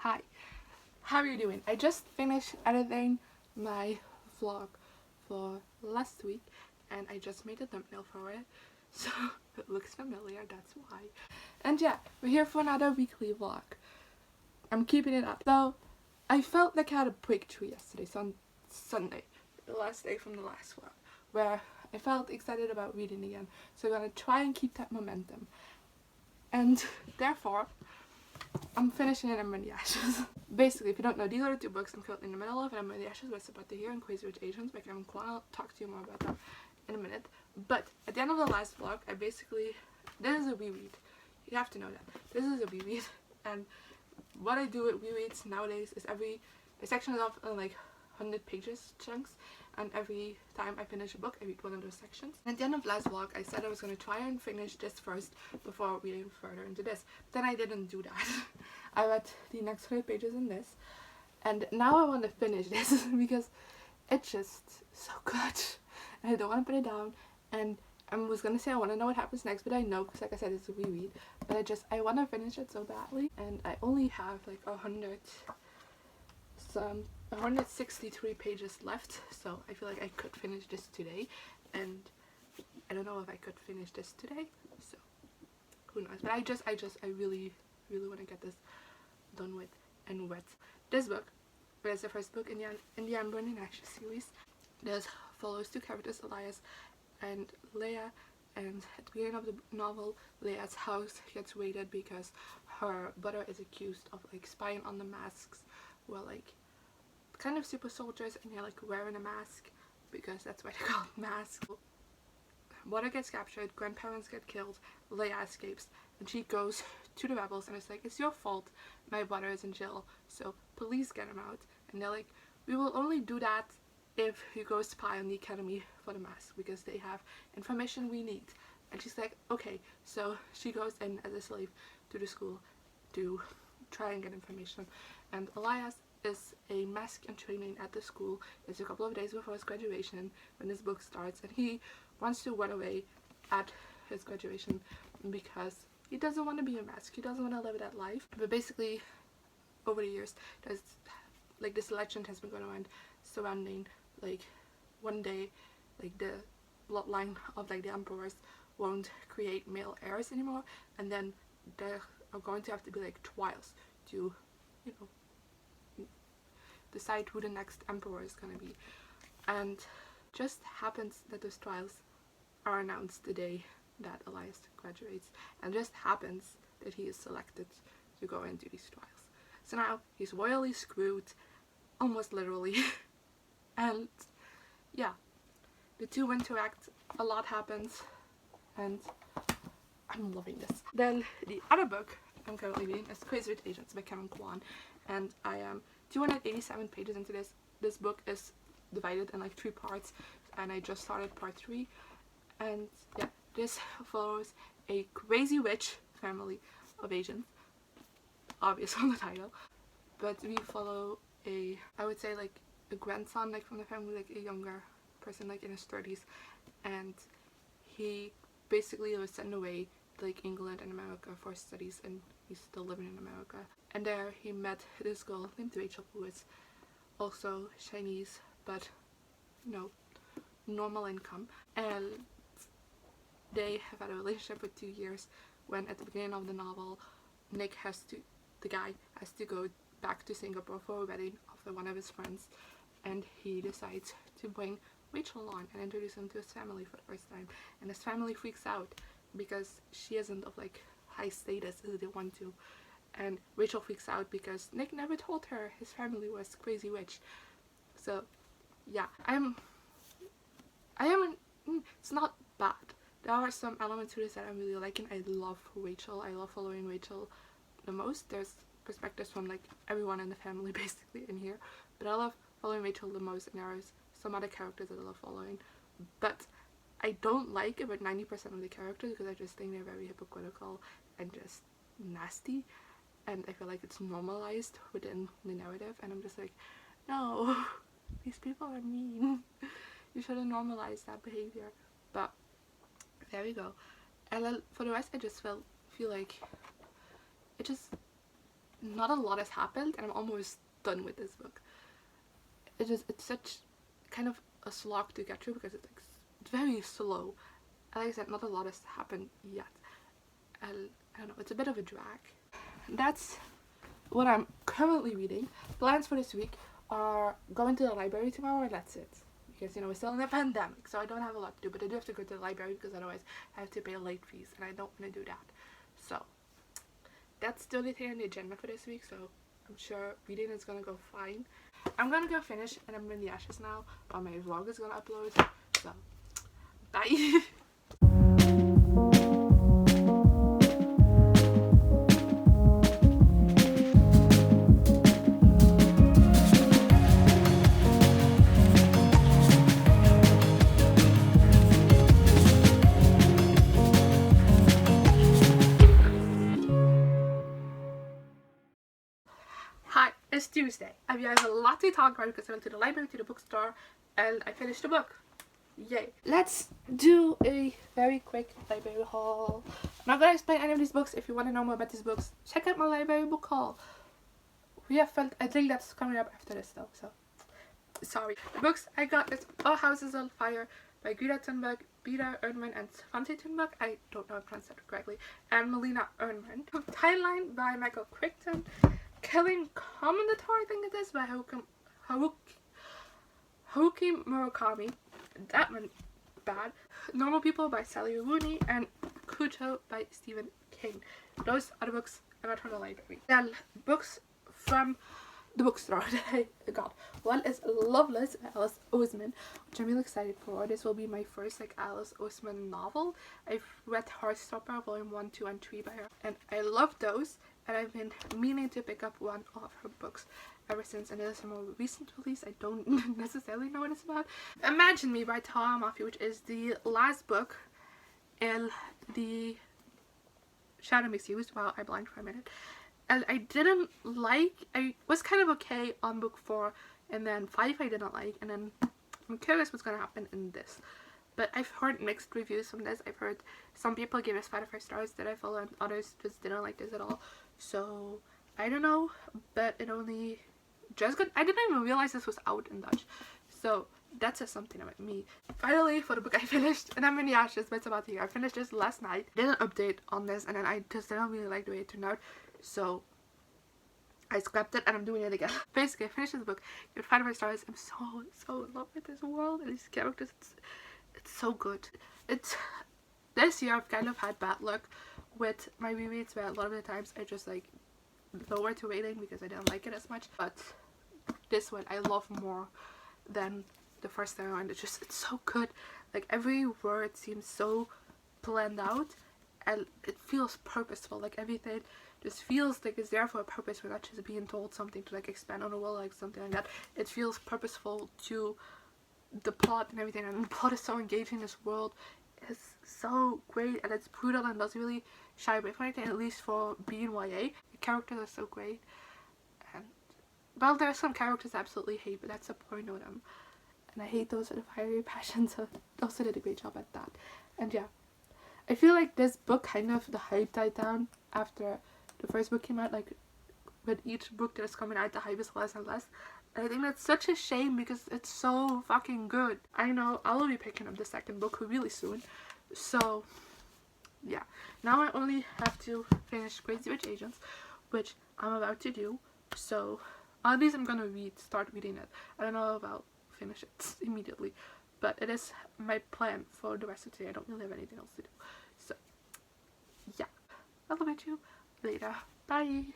Hi, how are you doing? I just finished editing my vlog for last week and I just made a thumbnail for it, so it looks familiar, that's why. And yeah, we're here for another weekly vlog. I'm keeping it up. So, I felt like I had a breakthrough yesterday, so on Sunday, the last day from the last vlog, where I felt excited about reading again, so I'm gonna try and keep that momentum. And therefore, I'm finishing it in the Ashes. Basically, if you don't know, these are the two books I'm currently in the middle of, and I'm in the Ashes, what's about to hear, and Crazy Rich Asians by Kwan. I'll talk to you more about that in a minute. But at the end of the last vlog, I basically, this is a reread. You have to know that. This is a reread, and what I do with rereads nowadays is a section is off in like 100 pages chunks, and every time I finish a book I read one of those sections. And at the end of last vlog I said I was going to try and finish this first before reading further into this. But then I didn't do that. I read the next 100 pages in this, and now I want to finish this because it's just so good and I don't want to put it down. And I was gonna say I want to know what happens next, but I know, because like I said, it's a reread, but I want to finish it so badly, and I only have like 163 pages left, so I feel like I could finish this today, and I don't know if I could finish this today, so who knows. But I really want to get this done with and read. This book is the first book in the Amber and Ashes series. This follows two characters, Elias and Leia, and at the beginning of the novel, Leia's house gets raided because her brother is accused of like spying on the masks, who are like kind of super soldiers, and they're like wearing a mask because that's why they're called masks. Brother gets captured, grandparents get killed, Leia escapes, and she goes to the rebels and it's like, it's your fault my brother is in jail, so please get him out. And they're like, we will only do that if you go spy on the academy for the mask, because they have information we need. And she's like, okay. So she goes in as a slave to the school to try and get information. And Elias is a mask in training at the school. It's a couple of days before his graduation when this book starts, and he wants to run away at his graduation because he doesn't want to be a mask. He doesn't want to live that life. But basically, over the years, there's like this legend has been going around surrounding like one day like the bloodline of like the emperors won't create male heirs anymore, and then there are going to have to be like trials to, you know, decide who the next emperor is gonna be. And just happens that those trials are announced the day that Elias graduates, and just happens that he is selected to go and do these trials. So now he's royally screwed, almost literally. And yeah, the two interact, a lot happens, and I'm loving this. Then the other book I'm currently reading is Crazy Rich Asians by Kwan, and I am 287 pages into this. This book is divided in like 3 parts, and I just started part 3. And yeah, this follows a crazy rich family of Asians, obvious from the title, but we follow I would say like a grandson like from the family, like a younger person like in his 30s, and he basically was sent away to like England and America for studies, and he's still living in America. And there he met this girl named Rachel, who is also Chinese, but you know, normal income, and they have had a relationship for 2 years, when at the beginning of the novel the guy has to go back to Singapore for a wedding of one of his friends, and he decides to bring Rachel on and introduce him to his family for the first time. And his family freaks out because she isn't of like high status as they want to, and Rachel freaks out because Nick never told her his family was crazy rich. So yeah, it's not bad. There are some elements to this that I'm really liking. I love Rachel. I love following Rachel the most. There's perspectives from like everyone in the family basically in here, but I love following Rachel the most, and there's some other characters that I love following. But I don't like about 90% of the characters because I just think they're very hypocritical and just nasty, and I feel like it's normalized within the narrative, and I'm just like, no, these people are mean. You shouldn't normalize that behavior. But there we go. And then for the rest, I just feel like it just not a lot has happened, and I'm almost done with this book. It's such kind of a slog to get through because it's like very slow. Like I said, not a lot has happened yet. And I don't know, it's a bit of a drag. That's what I'm currently reading. Plans for this week are going to the library tomorrow, and that's it. Because, you know, we're still in a pandemic, so I don't have a lot to do, but I do have to go to the library because otherwise I have to pay late fees, and I don't want to do that. So that's the only thing on the agenda for this week, so I'm sure reading is gonna go fine. I'm gonna go finish, and I'm in the ashes now, while my vlog is gonna upload, so bye. Hi, it's Tuesday. I have a lot to talk about because I went to the library, to the bookstore, and I finished the book. Yay. Let's do a very quick library haul. I'm not going to explain any of these books. If you want to know more about these books, check out my library book haul. We have fun. I think that's coming up after this though, so sorry. The books I got is All Houses on Fire by Greta Thunberg, Peter Erdmann, and Svante Thunberg. I don't know if I pronounced that correctly. And Melina Erdmann. Timeline by Michael Crichton. Killing Commendator, I think it is, by Haruki Murakami. That went bad. Normal People by Sally Rooney, and Kuto by Stephen King. Those are the books I got from the library. Then books from the bookstore that I got. One is Loveless by Alice Oseman, which I'm really excited for. This will be my first like Alice Oseman novel. I've read Heartstopper Volume 1, 2, and 3 by her, and I love those. And I've been meaning to pick up one of her books ever since, and it is a more recent release. I don't necessarily know what it's about. Imagine Me by Tara Murphy, which is the last book in the Shadow Me series. Wow, I blanked for a minute. And I was kind of okay on book 4, and then 5 I didn't like, and then I'm curious what's going to happen in this. But I've heard mixed reviews from this. I've heard some people give us 5 out of 5 stars that I follow, and others just didn't like this at all. So I don't know, but it only just got. I didn't even realize this was out in Dutch. So that says something about me. Finally, for the book I finished, and I'm in the ashes, but it's about the year. I finished this last night. Did an update on this, and then I just didn't really like the way it turned out. So I scrapped it, and I'm doing it again. Basically, I finished this book. Give it 5 out of 5 stars. I'm so in love with this world and these characters. It's so good. This year I've kind of had bad luck with my rereads, where a lot of the times I just like lowered the rating because I didn't like it as much. But this one I love more than the first time around. It's so good. Like every word seems so planned out, and it feels purposeful. Like everything just feels like it's there for a purpose. We're not just being told something to like expand on the world, like something like that. It feels purposeful to the plot and everything, and the plot is so engaging. This world is so great, and it's brutal and doesn't really shy away from anything, at least for being YA. The characters are so great, and well, there are some characters I absolutely hate, but that's the point of them, and I hate those with a fiery passion, so also did a great job at that. And yeah, I feel like this book kind of, the hype died down after the first book came out. Like with each book that is coming out, the hype is less and less. I think that's such a shame because it's so fucking good. I know I will be picking up the second book really soon. So yeah, now I only have to finish Crazy Rich Asians, which I'm about to do. So at least I'm gonna start reading it. I don't know if I'll finish it immediately, but it is my plan for the rest of today. I don't really have anything else to do. So yeah, I'll look at you later. Bye.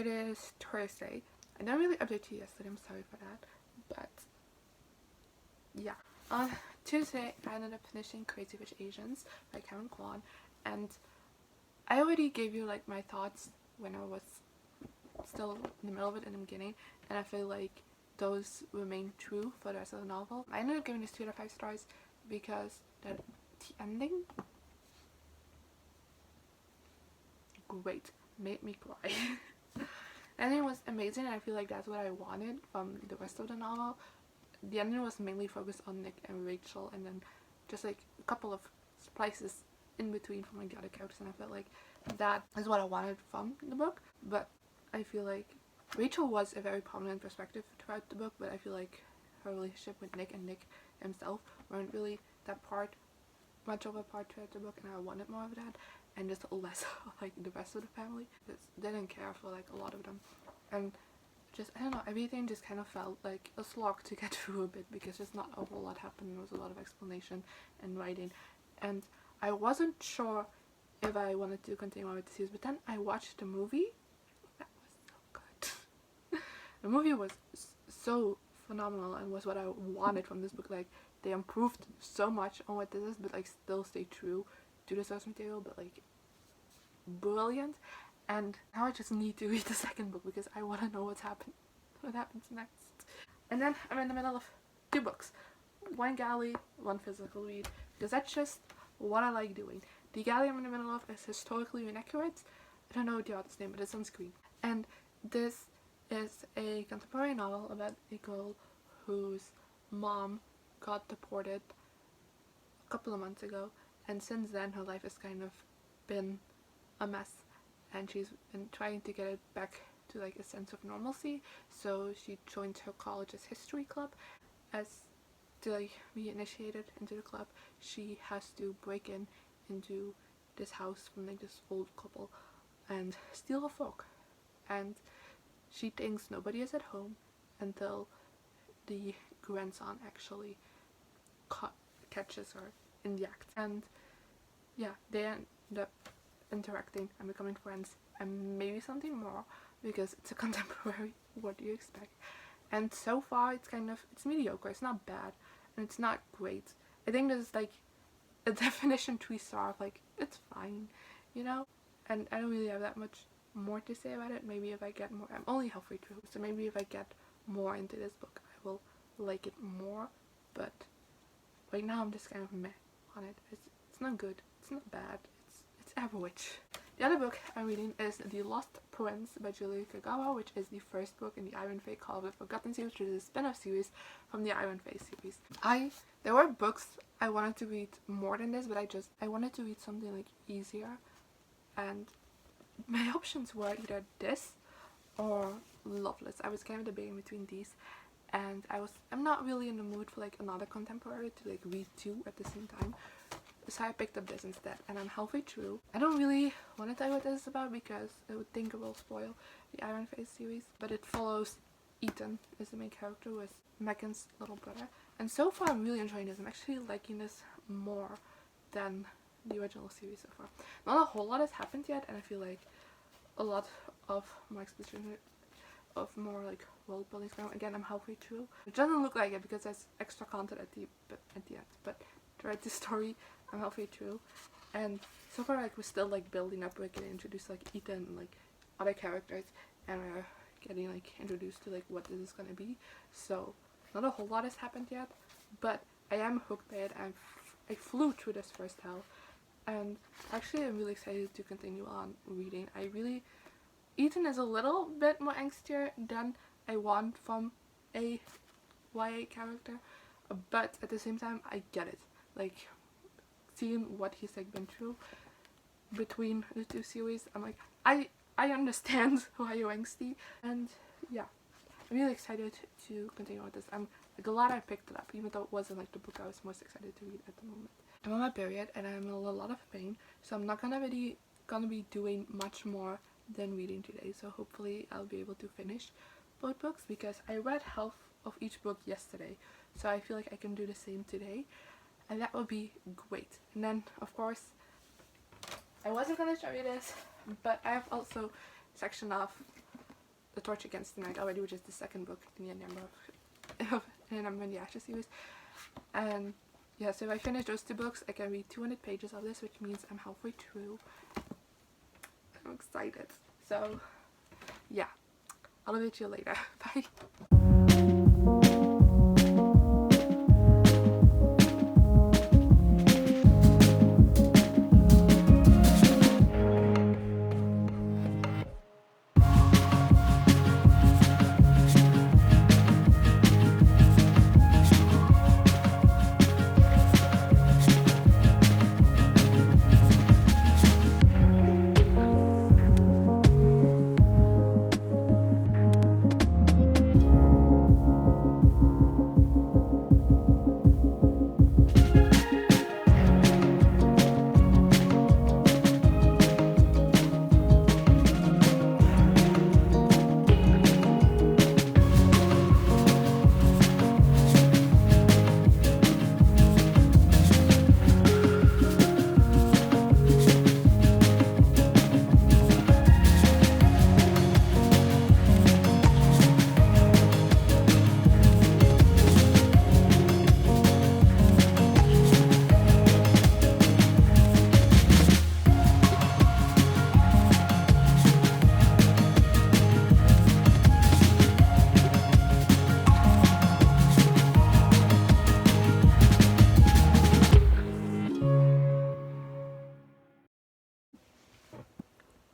it is Thursday. I didn't really update you yesterday, I'm sorry for that, but yeah. On Tuesday, I ended up finishing Crazy Rich Asians by Kwan, and I already gave you like my thoughts when I was still in the middle of it in the beginning, and I feel like those remain true for the rest of the novel. I ended up giving this 2 out of 5 stars because the ending, great, made me cry. The ending was amazing, and I feel like that's what I wanted from the rest of the novel. The ending was mainly focused on Nick and Rachel, and then just like a couple of splices in between from like the other characters, and I felt like that is what I wanted from the book. But I feel like Rachel was a very prominent perspective throughout the book, but I feel like her relationship with Nick and Nick himself weren't really that much of a part throughout the book, and I wanted more of that, and just less of like the rest of the family. Just didn't care for like a lot of them, and just, I don't know, everything just kind of felt like a slog to get through a bit, because just not a whole lot happened. There was a lot of explanation and writing, and I wasn't sure if I wanted to continue on with the series, but then I watched the movie. That was so good. The movie was so phenomenal and was what I wanted from this book. Like, they improved so much on what this is, but like still stay true to the source material, but like brilliant. And now I just need to read the second book because I want to know what happens next. And then I'm in the middle of 2 books. One galley, one physical read, because that's just what I like doing. The galley I'm in the middle of is Historically Inaccurate. I don't know the author's name, but it's on screen. And this is a contemporary novel about a girl whose mom got deported a couple of months ago, and since then her life has kind of been a mess, and she's been trying to get it back to like a sense of normalcy. So she joined her college's history club. As to like be initiated into the club, she has to break into this house from like this old couple and steal a fork. And she thinks nobody is at home until the grandson actually catches her in the act. And yeah, they end up interacting and becoming friends, and maybe something more, because it's a contemporary. What do you expect? And so far it's mediocre. It's not bad and it's not great. I think this is like a definition 3-star, like it's fine, you know. And I don't really have that much more to say about it. Maybe if I get more, I'm only halfway through, so maybe if I get more into this book I will like it more, but right now I'm just kind of meh on it. It's not good, it's not bad, it's average. The other book I'm reading is The Lost Prince by Julia Kagawa, which is the first book in the Iron Fae Call of the Forgotten series, which is a spin-off series from the Iron Fae series. There were books I wanted to read more than this, but I wanted to read something like easier, and my options were either this or Loveless. I was kind of debating between these, and I'm not really in the mood for like another contemporary to like read 2 at the same time. So I picked up this instead, and I'm halfway through. I don't really want to tell you what this is about because I would think it will spoil the Iron Face series, but it follows Ethan as the main character with Megan's little brother, and so far I'm really enjoying this. I'm actually liking this more than the original series so far. Not a whole lot has happened yet, and I feel like a lot of more exposition, of more like world building going on. Again, I'm halfway through. It doesn't look like it because there's extra content at the end, but throughout the story I'm halfway through, and so far like we're still like building up. We're getting introduced to like Ethan and like other characters, and we're getting like introduced to like what this is gonna be. So not a whole lot has happened yet, but I am hooked by it. I flew through this first half, and actually I'm really excited to continue on reading. Ethan is a little bit more angstier than I want from a YA character, but at the same time I get it. Like, seeing what he's like been through between the 2 series, I'm like, I understand why you're angsty, and yeah, I'm really excited to continue with this. I'm glad I picked it up, even though it wasn't like the book I was most excited to read at the moment. I'm on my period and I'm in a lot of pain, so I'm not gonna be doing much more than reading today. So hopefully I'll be able to finish both books, because I read half of each book yesterday, so I feel like I can do the same today, and that would be great. And then of course I wasn't gonna show you this, but I have also a section of The Torch Against the Night already, which is the second book in the number in the Ashes series. And yeah, so if I finish those two books, I can read 200 pages of this, which means I'm halfway through. I'm excited. So yeah, I'll update you later. Bye.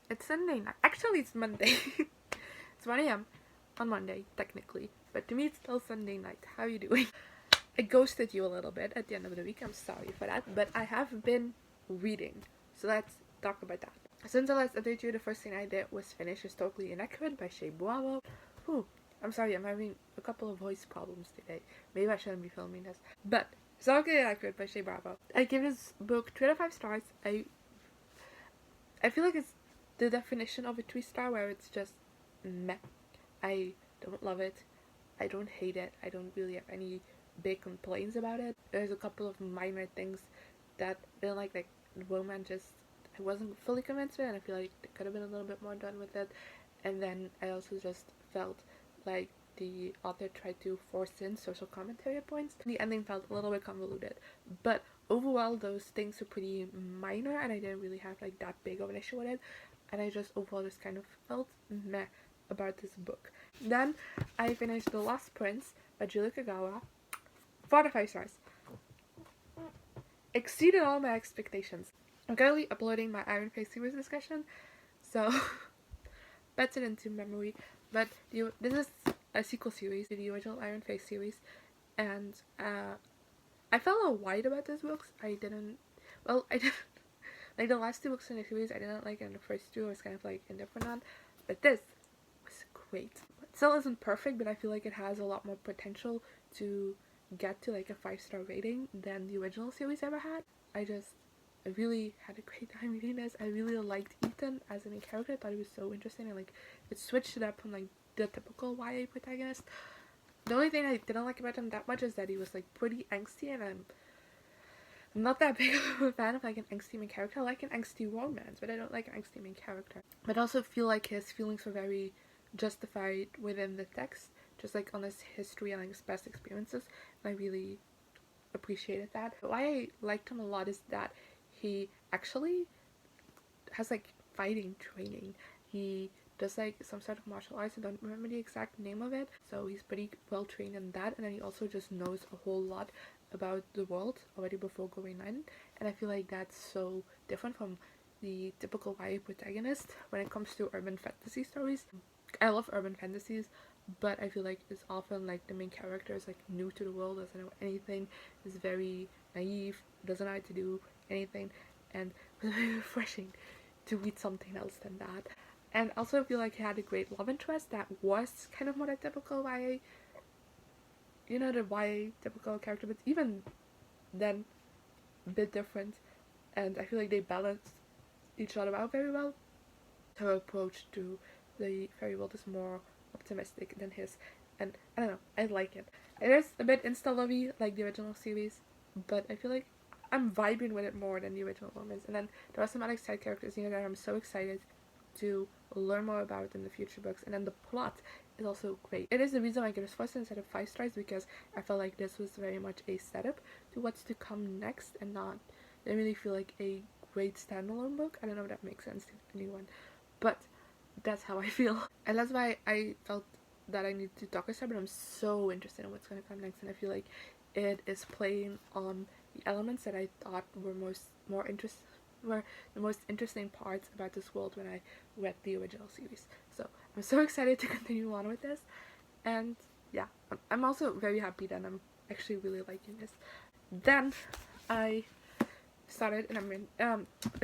It's Sunday night. Actually, it's Monday. It's 1 a.m. on Monday, technically. But to me, it's still Sunday night. How are you doing? I ghosted you a little bit at the end of the week. I'm sorry for that. But I have been reading. So let's talk about that. Since I last updated you, the first thing I did was finish Historically Inaccurate by Shea Bravo. I'm sorry, I'm having a couple of voice problems today. Maybe I shouldn't be filming this. But Historically Inaccurate by Shea Bravo. I give this book 3 out of 5 stars. I feel like it's the definition of a 3-star, where it's just meh. I don't love it. I don't hate it. I don't really have any big complaints about it. There's a couple of minor things that I didn't like romance. I wasn't fully convinced with it, and I feel like they could have been a little bit more done with it. And then I also just felt like the author tried to force in social commentary at points. The ending felt a little bit convoluted, but overall those things were pretty minor, and I didn't really have like that big of an issue with it. And I just overall just kind of felt meh about this book. Then I finished The Lost Prince by Julia Kagawa. 4 out of 5 stars. Exceeded all my expectations. I'm currently uploading my Iron Face series discussion, so that's it into memory. But this is a sequel series to the original Iron Face series, and I felt a little wide about these books. I didn't like the last 2 books in the series I didn't like, and the first 2 I was kind of like indifferent on, but this was great. It still isn't perfect, but I feel like it has a lot more potential to get to like a 5-star rating than the original series ever had. I really had a great time reading this. I really liked Ethan as a main character. I thought he was so interesting, and like it switched it up from like the typical YA protagonist. The only thing I didn't like about him that much is that he was like pretty angsty, and I'm not that big of a fan of like an angsty main character. I like an angsty romance, but I don't like an angsty main character. But I also feel like his feelings were very justified within the text, just like on his history and like his past experiences, and I really appreciated that. But why I liked him a lot is that he actually has like fighting training. He does like some sort of martial arts. I don't remember the exact name of it, so he's pretty well trained in that, and then he also just knows a whole lot about the world already before going in, and I feel like that's so different from the typical YA protagonist when it comes to urban fantasy stories. I love urban fantasies, but I feel like it's often like the main character is like new to the world, doesn't know anything, is very naive, doesn't know how to do anything, and it was very refreshing to read something else than that. And also I feel like he had a great love interest that was kind of more the typical YA, you know, the YA typical character, but even then a bit different, and I feel like they balanced each other out very well. Her approach to the fairy world is more optimistic than his, and I don't know, I like it. It is a bit insta-lovey like the original series, but I feel like I'm vibing with it more than the original one is. And then there are some other side characters, you know, that I'm so excited to learn more about in the future books. And then the plot is also great. It is the reason I gave this 4 stars instead of 5 stars, because I felt like this was very much a setup to what's to come next, and not, didn't really feel like a great standalone book. I don't know if that makes sense to anyone, but that's how I feel. And that's why I felt that I need to talk about it, but I'm so interested in what's going to come next, and I feel like it is playing on the elements that I thought were were the most interesting parts about this world when I read the original series. So I'm so excited to continue on with this, and yeah, I'm also very happy that I'm actually really liking this. Then I started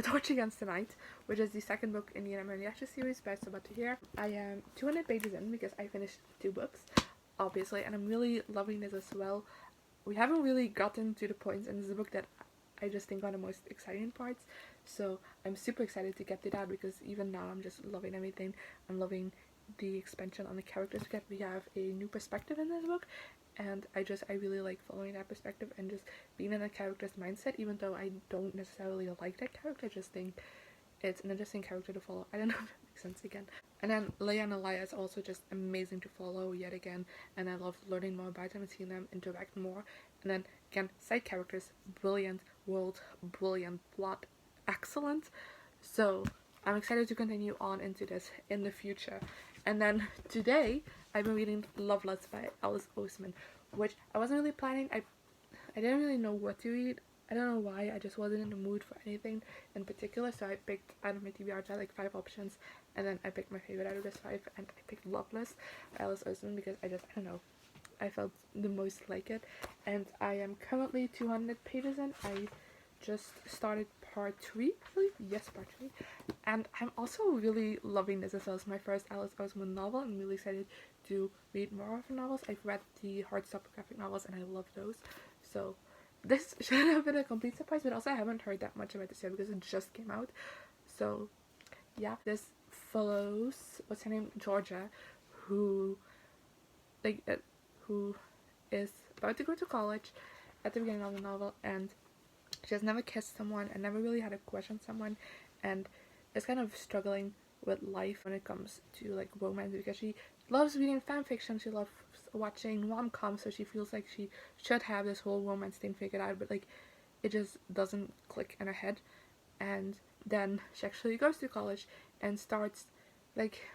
Torch Against the Night, which is the second book in the Inuyasha series, but about to hear. I am 200 pages in because I finished 2 books, obviously, and I'm really loving this as well. We haven't really gotten to the points in this book that I just think are the most exciting parts, so I'm super excited to get to that, because even now I'm just loving everything. I'm loving the expansion on the characters we get. We have a new perspective in this book, and I really like following that perspective and just being in a character's mindset, even though I don't necessarily like that character. I just think it's an interesting character to follow. I don't know if that makes sense again. And then Leia and Alaya is also just amazing to follow yet again, and I love learning more about them and seeing them interact more. And then again, side characters, brilliant world, brilliant plot, excellent. So I'm excited to continue on into this in the future. And then today I've been reading Loveless by Alice Oseman, which I wasn't really planning. I didn't really know what to read. I don't know why, I just wasn't in the mood for anything in particular, so I picked out of my TBR. I had like 5 options, and then I picked my favorite out of this 5, and I picked Loveless by Alice Oseman because I don't know, I felt the most like it. And I am currently 200 pages in. I just started part 3, I believe. Yes, part 3. And I'm also really loving this as well. It's my first Alice Oseman novel. I'm really excited to read more of her novels. I've read the hardstopper graphic novels and I love those. So this should have been a complete surprise, but also I haven't heard that much about this yet because it just came out. So yeah, this follows, what's her name, Georgia, who is about to go to college at the beginning of the novel, and she has never kissed someone and never really had a crush on someone, and is kind of struggling with life when it comes to like romance, because she loves reading fan fiction, she loves watching rom-coms, so she feels like she should have this whole romance thing figured out, but like it just doesn't click in her head. And then she actually goes to college and starts like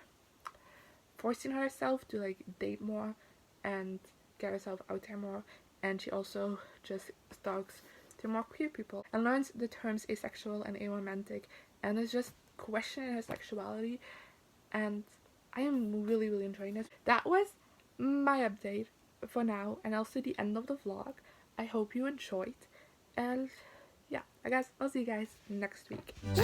forcing herself to like date more and get herself out there more, and she also just talks to more queer people and learns the terms asexual and aromantic, and is just questioning her sexuality, and I am really enjoying this. That was my update for now, and also the end of the vlog. I hope you enjoyed, and yeah, I guess I'll see you guys next week. Bye.